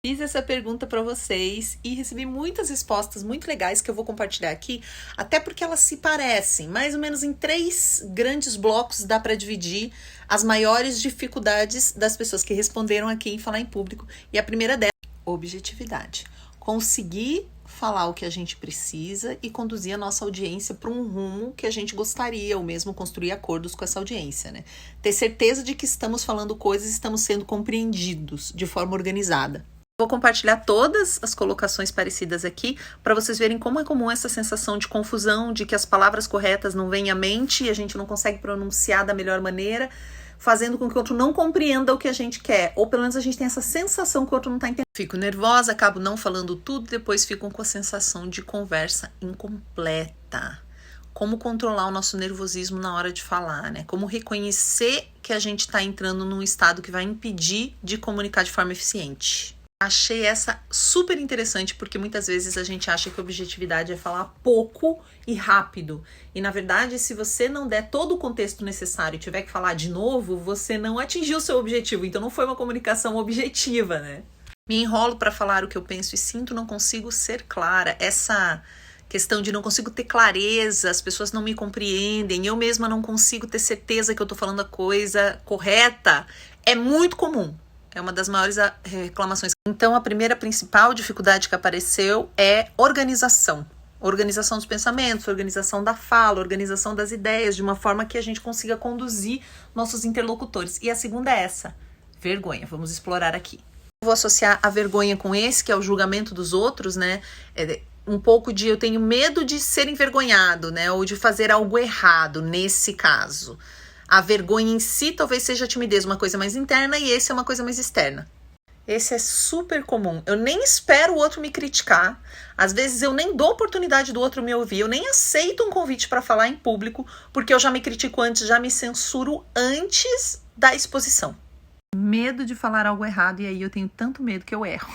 Fiz essa pergunta para vocês e recebi muitas respostas muito legais que eu vou compartilhar aqui, até porque elas se parecem. Mais ou menos em 3 grandes blocos dá para dividir as maiores dificuldades das pessoas que responderam aqui em falar em público. E a primeira delas, objetividade. Conseguir falar o que a gente precisa e conduzir a nossa audiência para um rumo que a gente gostaria, ou mesmo construir acordos com essa audiência, né? Ter certeza de que estamos falando coisas e estamos sendo compreendidos de forma organizada. Vou compartilhar todas as colocações parecidas aqui para vocês verem como é comum essa sensação de confusão, de que as palavras corretas não vêm à mente e a gente não consegue pronunciar da melhor maneira, fazendo com que o outro não compreenda o que a gente quer, ou pelo menos a gente tem essa sensação que o outro não está entendendo. Fico nervosa, acabo não falando tudo, depois fico com a sensação de conversa incompleta. Como controlar o nosso nervosismo na hora de falar, né? Como reconhecer que a gente está entrando num estado que vai impedir de comunicar de forma eficiente. Achei essa super interessante, porque muitas vezes a gente acha que a objetividade é falar pouco e rápido. E na verdade, se você não der todo o contexto necessário e tiver que falar de novo, você não atingiu o seu objetivo. Então não foi uma comunicação objetiva, né? Me enrolo para falar o que eu penso e sinto, não consigo ser clara. Essa questão de não consigo ter clareza, as pessoas não me compreendem, eu mesma não consigo ter certeza que eu tô falando a coisa correta, é muito comum. É uma das maiores reclamações. Então, a primeira principal dificuldade que apareceu é organização. Organização dos pensamentos, organização da fala, organização das ideias, de uma forma que a gente consiga conduzir nossos interlocutores. E a segunda é essa, vergonha. Vamos explorar aqui. Vou associar a vergonha com esse, que é o julgamento dos outros, né? Um pouco de eu tenho medo de ser envergonhado, né? Ou de fazer algo errado nesse caso. A vergonha em si talvez seja a timidez, uma coisa mais interna, e esse é uma coisa mais externa. Esse é super comum. Eu nem espero o outro me criticar. Às vezes eu nem dou oportunidade do outro me ouvir. Eu nem aceito um convite para falar em público, porque eu já me critico antes, já me censuro antes da exposição. Medo de falar algo errado, e aí eu tenho tanto medo que eu erro.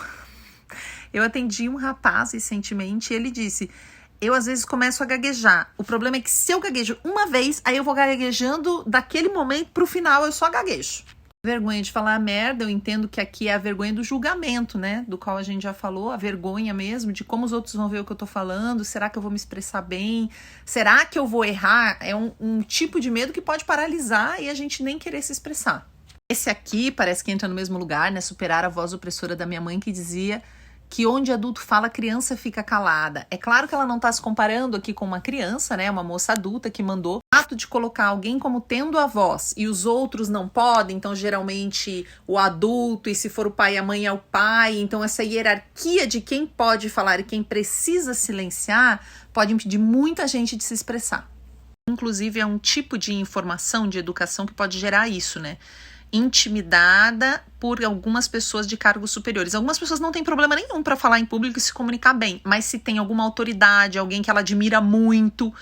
Eu atendi um rapaz recentemente e ele disse: eu às vezes começo a gaguejar. O problema é que se eu gaguejo uma vez, aí eu vou gaguejando daquele momento pro final eu só gaguejo. Vergonha de falar merda, eu entendo que aqui é a vergonha do julgamento, né? Do qual a gente já falou, a vergonha mesmo de como os outros vão ver o que eu tô falando, será que eu vou me expressar bem? Será que eu vou errar? É um tipo de medo que pode paralisar e a gente nem querer se expressar. Esse aqui parece que entra no mesmo lugar, né? Superar a voz opressora da minha mãe que dizia que onde adulto fala, criança fica calada. É claro que ela não está se comparando aqui com uma criança, né? Uma moça adulta que mandou. O ato de colocar alguém como tendo a voz e os outros não podem, então geralmente o adulto, e se for o pai e a mãe é o pai, então essa hierarquia de quem pode falar e quem precisa silenciar pode impedir muita gente de se expressar. Inclusive é um tipo de informação, de educação que pode gerar isso, né? Intimidada por algumas pessoas de cargos superiores. Algumas pessoas não têm problema nenhum para falar em público e se comunicar bem, mas se tem alguma autoridade, alguém que ela admira muito,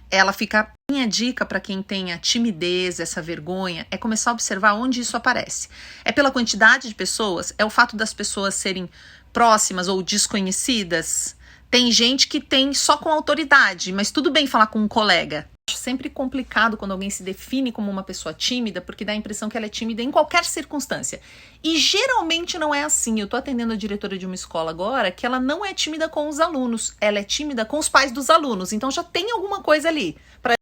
ela fica... Minha dica para quem tem a timidez, essa vergonha, é começar a observar onde isso aparece. É pela quantidade de pessoas? É o fato das pessoas serem próximas ou desconhecidas? Tem gente que tem só com autoridade, mas tudo bem falar com um colega. Acho sempre complicado quando alguém se define como uma pessoa tímida, porque dá a impressão que ela é tímida em qualquer circunstância. E geralmente não é assim. Eu tô atendendo a diretora de uma escola agora que ela não é tímida com os alunos, ela é tímida com os pais dos alunos. Então já tem alguma coisa ali,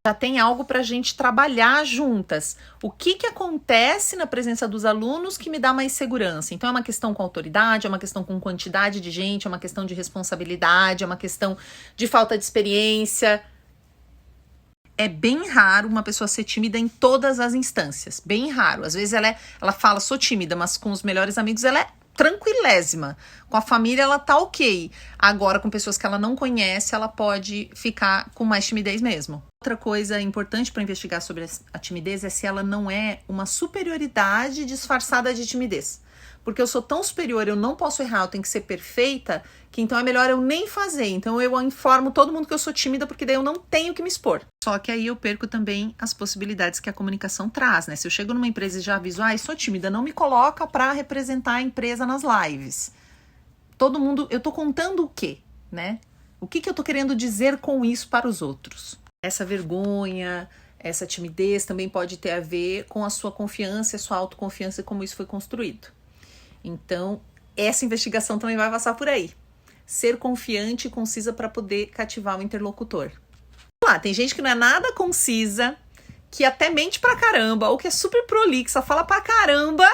já tem algo pra gente trabalhar juntas. O que acontece na presença dos alunos que me dá mais segurança? Então é uma questão com autoridade, é uma questão com quantidade de gente, é uma questão de responsabilidade, é uma questão de falta de experiência. É bem raro uma pessoa ser tímida em todas as instâncias. Bem raro. Às vezes ela fala, sou tímida, mas com os melhores amigos ela é tranquilésima. Com a família ela tá ok. Agora, com pessoas que ela não conhece, ela pode ficar com mais timidez mesmo. Outra coisa importante para investigar sobre a timidez é se ela não é uma superioridade disfarçada de timidez. Porque eu sou tão superior, eu não posso errar, eu tenho que ser perfeita, que então é melhor eu nem fazer. Então eu informo todo mundo que eu sou tímida, porque daí eu não tenho que me expor. Só que aí eu perco também as possibilidades que a comunicação traz, né? Se eu chego numa empresa e já aviso, sou tímida, não me coloca para representar a empresa nas lives. Todo mundo, eu tô contando o quê, né? O que eu tô querendo dizer com isso para os outros? Essa vergonha, essa timidez também pode ter a ver com a sua confiança, a sua autoconfiança e como isso foi construído. Então, essa investigação também vai passar por aí. Ser confiante e concisa para poder cativar o interlocutor. Lá, tem gente que não é nada concisa, que até mente pra caramba, ou que é super prolixa, fala pra caramba,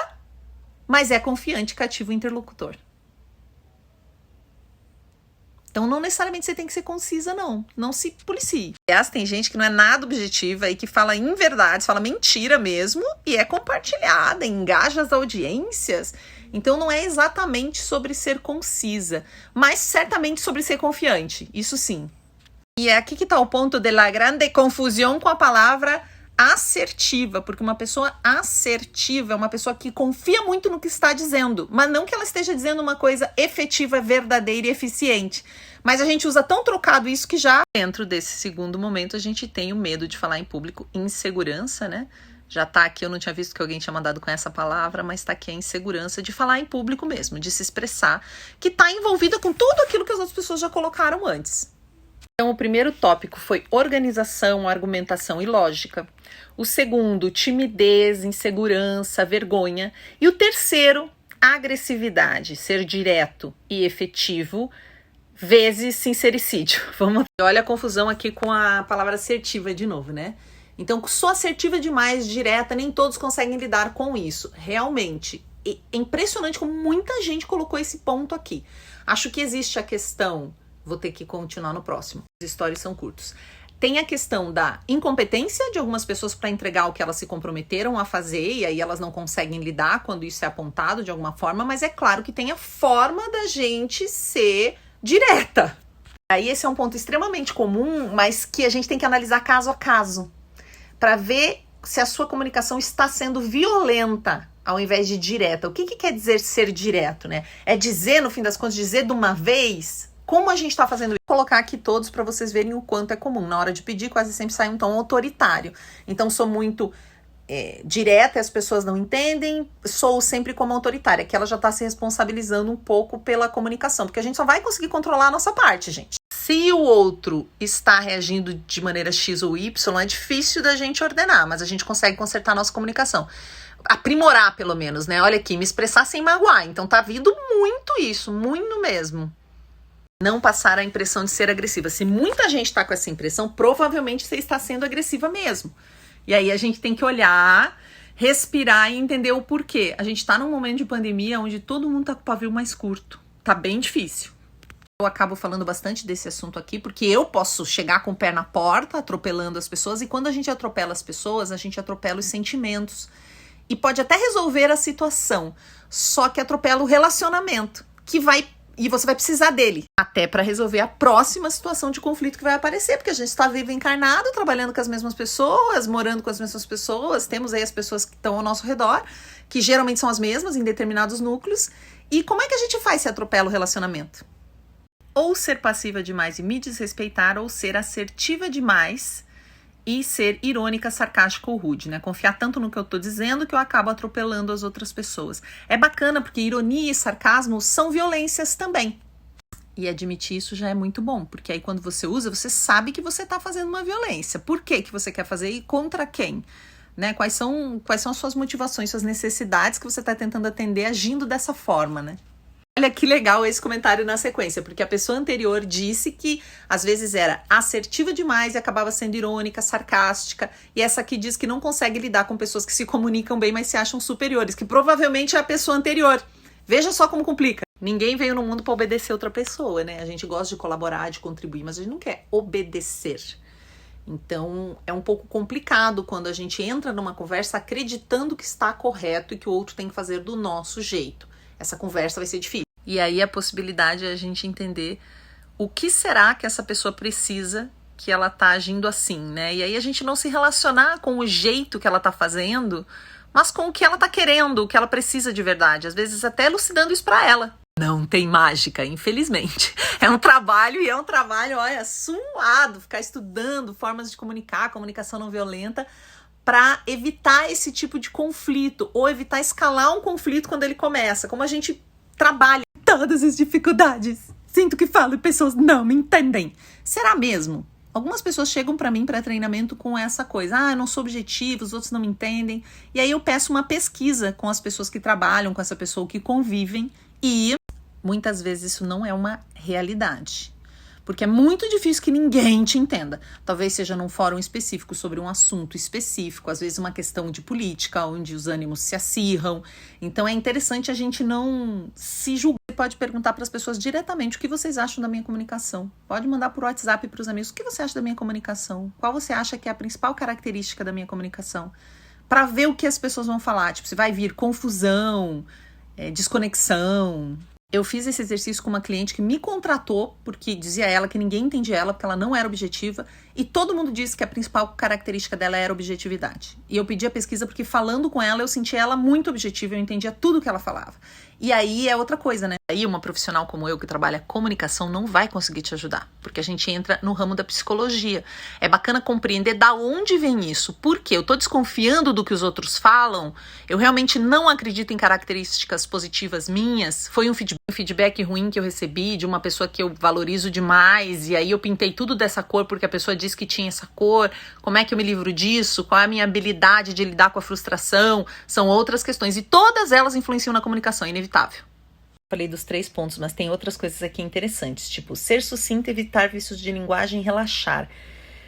mas é confiante e cativa o interlocutor. Então, não necessariamente você tem que ser concisa, não. Não se policie. Aliás, tem gente que não é nada objetiva e que fala inverdades, fala mentira mesmo, e é compartilhada, engaja as audiências. Então, não é exatamente sobre ser concisa, mas certamente sobre ser confiante. Isso sim. E é aqui que está o ponto de la grande confusão com a palavra assertiva, porque uma pessoa assertiva é uma pessoa que confia muito no que está dizendo, mas não que ela esteja dizendo uma coisa efetiva, verdadeira e eficiente. Mas a gente usa tão trocado isso que já dentro desse segundo momento a gente tem o medo de falar em público, insegurança, né? Já tá aqui, eu não tinha visto que alguém tinha mandado com essa palavra, mas tá aqui a insegurança de falar em público mesmo, de se expressar, que tá envolvida com tudo aquilo que as outras pessoas já colocaram antes. Então, o primeiro tópico foi organização, argumentação e lógica. O segundo, timidez, insegurança, vergonha. E o terceiro, agressividade, ser direto e efetivo, vezes sincericídio. Olha a confusão aqui com a palavra assertiva de novo, né? Então, sou assertiva demais, direta, nem todos conseguem lidar com isso. Realmente, é impressionante como muita gente colocou esse ponto aqui. Acho que existe a questão... Vou ter que continuar no próximo. As histórias são curtos. Tem a questão da incompetência de algumas pessoas para entregar o que elas se comprometeram a fazer, e aí elas não conseguem lidar quando isso é apontado de alguma forma, mas é claro que tem a forma da gente ser direta. Aí esse é um ponto extremamente comum, mas que a gente tem que analisar caso a caso, para ver se a sua comunicação está sendo violenta ao invés de direta. O que quer dizer ser direto, né? É dizer, no fim das contas, dizer de uma vez... Como a gente está fazendo isso? Vou colocar aqui todos para vocês verem o quanto é comum. Na hora de pedir, quase sempre sai um tom autoritário. Então, sou muito direta e as pessoas não entendem. Sou sempre como autoritária, que ela já está se responsabilizando um pouco pela comunicação. Porque a gente só vai conseguir controlar a nossa parte, gente. Se o outro está reagindo de maneira X ou Y, é difícil da gente ordenar, mas a gente consegue consertar a nossa comunicação. Aprimorar, pelo menos, né? Olha aqui, me expressar sem magoar. Então, tá vindo muito isso, muito mesmo. Não passar a impressão de ser agressiva. Se muita gente está com essa impressão, provavelmente você está sendo agressiva mesmo. E aí a gente tem que olhar, respirar e entender o porquê. A gente está num momento de pandemia onde todo mundo está com o pavio mais curto. Tá bem difícil. Eu acabo falando bastante desse assunto aqui, porque eu posso chegar com o pé na porta, atropelando as pessoas, e quando a gente atropela as pessoas, a gente atropela os sentimentos. E pode até resolver a situação, só que atropela o relacionamento, e você vai precisar dele até para resolver a próxima situação de conflito que vai aparecer, porque a gente está vivo encarnado, trabalhando com as mesmas pessoas, morando com as mesmas pessoas, temos aí as pessoas que estão ao nosso redor, que geralmente são as mesmas em determinados núcleos. E como é que a gente faz se atropela o relacionamento? Ou ser passiva demais e me desrespeitar, ou ser assertiva demais e ser irônica, sarcástica ou rude, né? Confiar tanto no que eu tô dizendo que eu acabo atropelando as outras pessoas. É bacana porque ironia e sarcasmo são violências também. E admitir isso já é muito bom, porque aí quando você usa, você sabe que você tá fazendo uma violência. Por que você quer fazer e contra quem? Né? Quais são as suas motivações, suas necessidades que você tá tentando atender agindo dessa forma, né? Olha que legal esse comentário na sequência, porque a pessoa anterior disse que às vezes era assertiva demais e acabava sendo irônica, sarcástica, e essa aqui diz que não consegue lidar com pessoas que se comunicam bem, mas se acham superiores, que provavelmente é a pessoa anterior. Veja só como complica. Ninguém veio no mundo para obedecer outra pessoa, né? A gente gosta de colaborar, de contribuir, mas a gente não quer obedecer. Então, é um pouco complicado quando a gente entra numa conversa acreditando que está correto e que o outro tem que fazer do nosso jeito. Essa conversa vai ser difícil. E aí a possibilidade é a gente entender o que será que essa pessoa precisa que ela tá agindo assim, né? E aí a gente não se relacionar com o jeito que ela tá fazendo, mas com o que ela tá querendo, o que ela precisa de verdade. Às vezes até elucidando isso pra ela. Não tem mágica, infelizmente. É um trabalho, olha, suado, ficar estudando formas de comunicar, comunicação não violenta, para evitar esse tipo de conflito, ou evitar escalar um conflito quando ele começa. Como a gente trabalha todas as dificuldades. Sinto que falo e pessoas não me entendem. Será mesmo? Algumas pessoas chegam para mim para treinamento com essa coisa. Eu não sou objetivo, os outros não me entendem. E aí eu peço uma pesquisa com as pessoas que trabalham com essa pessoa, que convivem, E muitas vezes isso não é uma realidade. Porque é muito difícil que ninguém te entenda. Talvez seja num fórum específico sobre um assunto específico, às vezes uma questão de política, onde os ânimos se acirram. Então é interessante a gente não se julgar. Você pode perguntar para as pessoas diretamente o que vocês acham da minha comunicação. Pode mandar por WhatsApp para os amigos o que você acha da minha comunicação. Qual você acha que é a principal característica da minha comunicação? Para ver o que as pessoas vão falar. Tipo, se vai vir confusão, desconexão. Eu fiz esse exercício com uma cliente que me contratou, porque dizia ela que ninguém entendia ela, porque ela não era objetiva, e todo mundo disse que a principal característica dela era objetividade. E eu pedi a pesquisa porque falando com ela, eu sentia ela muito objetiva, eu entendia tudo que ela falava. E aí é outra coisa, né? Aí uma profissional como eu, que trabalha comunicação, não vai conseguir te ajudar, porque a gente entra no ramo da psicologia. É bacana compreender da onde vem isso, porque eu tô desconfiando do que os outros falam, eu realmente não acredito em características positivas minhas, foi um feedback ruim que eu recebi de uma pessoa que eu valorizo demais, e aí eu pintei tudo dessa cor porque a pessoa disse que tinha essa cor, como é que eu me livro disso, qual é a minha habilidade de lidar com a frustração, são outras questões, e todas elas influenciam na comunicação, inevitável. Falei dos 3 pontos, mas tem outras coisas aqui interessantes, tipo ser sucinta, evitar vícios de linguagem e relaxar.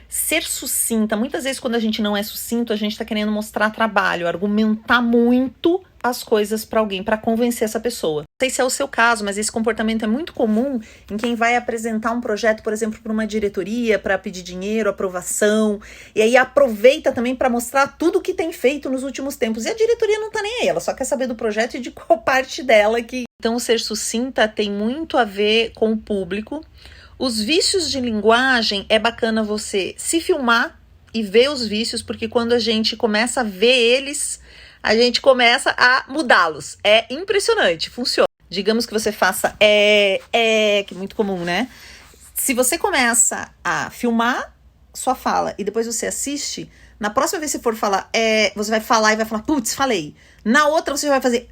Ser sucinta, muitas vezes quando a gente não é sucinto, a gente tá querendo mostrar trabalho, argumentar muito as coisas para alguém, para convencer essa pessoa. Não sei se é o seu caso, mas esse comportamento é muito comum em quem vai apresentar um projeto, por exemplo, para uma diretoria, para pedir dinheiro, aprovação, e aí aproveita também para mostrar tudo que tem feito nos últimos tempos. E a diretoria não tá nem aí, ela só quer saber do projeto e de qual parte dela que... Então, ser sucinta tem muito a ver com o público. Os vícios de linguagem, é bacana você se filmar e ver os vícios, porque quando a gente começa a ver eles, a gente começa a mudá-los. É impressionante, funciona. Digamos que você faça que é muito comum, né? Se você começa a filmar sua fala e depois você assiste, na próxima vez que você for falar, você vai falar e vai falar, putz, falei. Na outra você vai fazer,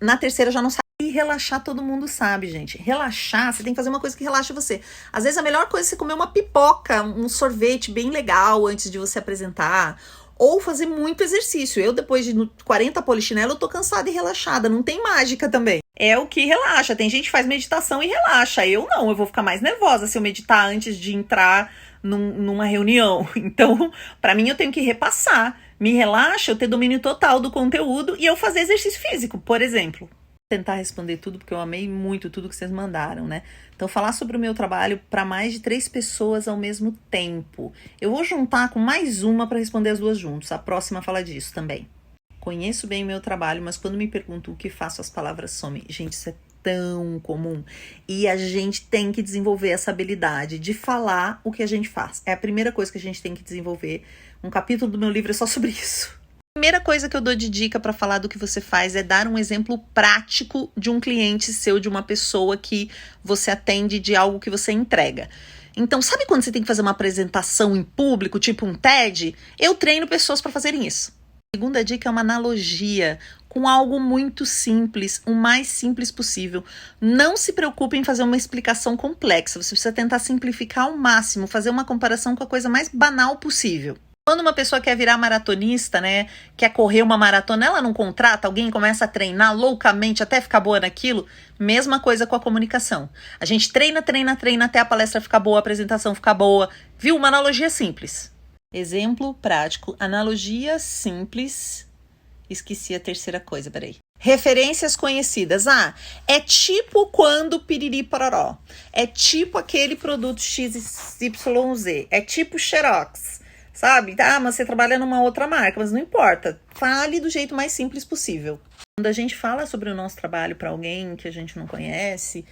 na terceira já não sabe. E relaxar todo mundo sabe, gente. Relaxar, você tem que fazer uma coisa que relaxe você. Às vezes a melhor coisa é você comer uma pipoca, um sorvete bem legal antes de você apresentar. Ou fazer muito exercício. Eu, depois de 40 polichinelo, eu tô cansada e relaxada. Não tem mágica também. É o que relaxa. Tem gente que faz meditação e relaxa. Eu não, eu vou ficar mais nervosa se eu meditar antes de entrar numa reunião. Então, pra mim, eu tenho que repassar. Me relaxa eu ter domínio total do conteúdo e eu fazer exercício físico, por exemplo. Tentar responder tudo, porque eu amei muito tudo que vocês mandaram, né? Então, falar sobre o meu trabalho para mais de 3 pessoas ao mesmo tempo. Eu vou juntar com mais uma para responder as duas juntos. A próxima fala disso também. Conheço bem o meu trabalho, mas quando me perguntam o que faço, as palavras somem. Gente, isso é tão comum. E a gente tem que desenvolver essa habilidade de falar o que a gente faz. É a primeira coisa que a gente tem que desenvolver. Um capítulo do meu livro é só sobre isso. A primeira coisa que eu dou de dica para falar do que você faz é dar um exemplo prático de um cliente seu, de uma pessoa que você atende, de algo que você entrega. Então, sabe quando você tem que fazer uma apresentação em público, tipo um TED? Eu treino pessoas para fazerem isso. A segunda dica é uma analogia com algo muito simples, o mais simples possível. Não se preocupe em fazer uma explicação complexa, você precisa tentar simplificar ao máximo, fazer uma comparação com a coisa mais banal possível. Quando uma pessoa quer virar maratonista, né, quer correr uma maratona, ela não contrata alguém e começa a treinar loucamente até ficar boa naquilo? Mesma coisa com a comunicação. A gente treina até a palestra ficar boa, a apresentação ficar boa. Viu? Uma analogia simples. Exemplo prático. Analogia simples. Esqueci a terceira coisa, peraí. Referências conhecidas. É tipo quando piriri pororó. É tipo aquele produto XYZ. É tipo Xerox. Sabe? Mas você trabalha numa outra marca, mas não importa. Fale do jeito mais simples possível. Quando a gente fala sobre o nosso trabalho para alguém que a gente não conhece,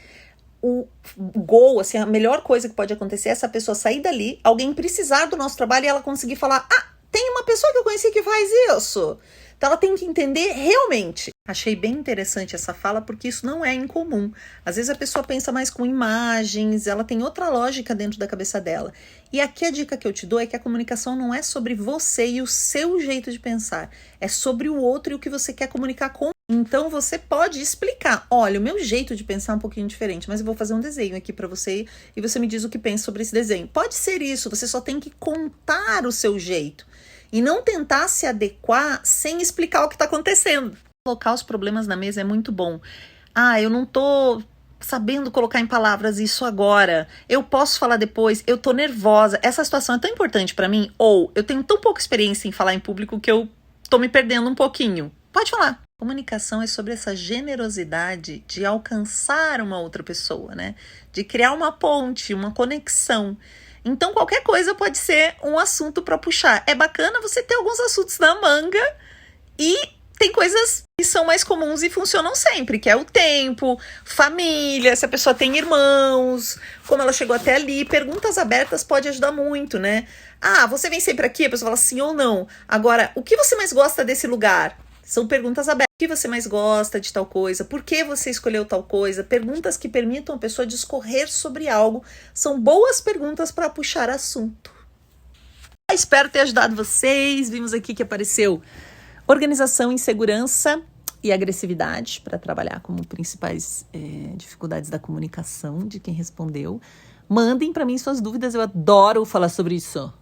o goal, assim, a melhor coisa que pode acontecer é essa pessoa sair dali, alguém precisar do nosso trabalho e ela conseguir falar, tem uma pessoa que eu conheci que faz isso. Então ela tem que entender realmente. Achei bem interessante essa fala porque isso não é incomum. Às vezes a pessoa pensa mais com imagens, ela tem outra lógica dentro da cabeça dela. E aqui a dica que eu te dou é que a comunicação não é sobre você e o seu jeito de pensar. É sobre o outro e o que você quer comunicar com. Então você pode explicar, olha, o meu jeito de pensar é um pouquinho diferente, mas eu vou fazer um desenho aqui para você e você me diz o que pensa sobre esse desenho. Pode ser isso, você só tem que contar o seu jeito. E não tentar se adequar sem explicar o que está acontecendo. Colocar os problemas na mesa é muito bom. eu não tô sabendo colocar em palavras isso agora, eu posso falar depois, eu tô nervosa, essa situação é tão importante pra mim, ou eu tenho tão pouca experiência em falar em público que eu tô me perdendo um pouquinho. Pode falar. Comunicação é sobre essa generosidade de alcançar uma outra pessoa, né? De criar uma ponte, uma conexão. Então, qualquer coisa pode ser um assunto para puxar. É bacana você ter alguns assuntos na manga e tem coisas que são mais comuns e funcionam sempre, que é o tempo, família, se a pessoa tem irmãos, como ela chegou até ali. Perguntas abertas pode ajudar muito, né? Você vem sempre aqui? A pessoa fala sim ou não. Agora, o que você mais gosta desse lugar? São perguntas abertas. O que você mais gosta de tal coisa? Por que você escolheu tal coisa? Perguntas que permitam a pessoa discorrer sobre algo. São boas perguntas para puxar assunto. Espero ter ajudado vocês. Vimos aqui que apareceu organização, insegurança e agressividade para trabalhar como principais dificuldades da comunicação de quem respondeu. Mandem para mim suas dúvidas, eu adoro falar sobre isso.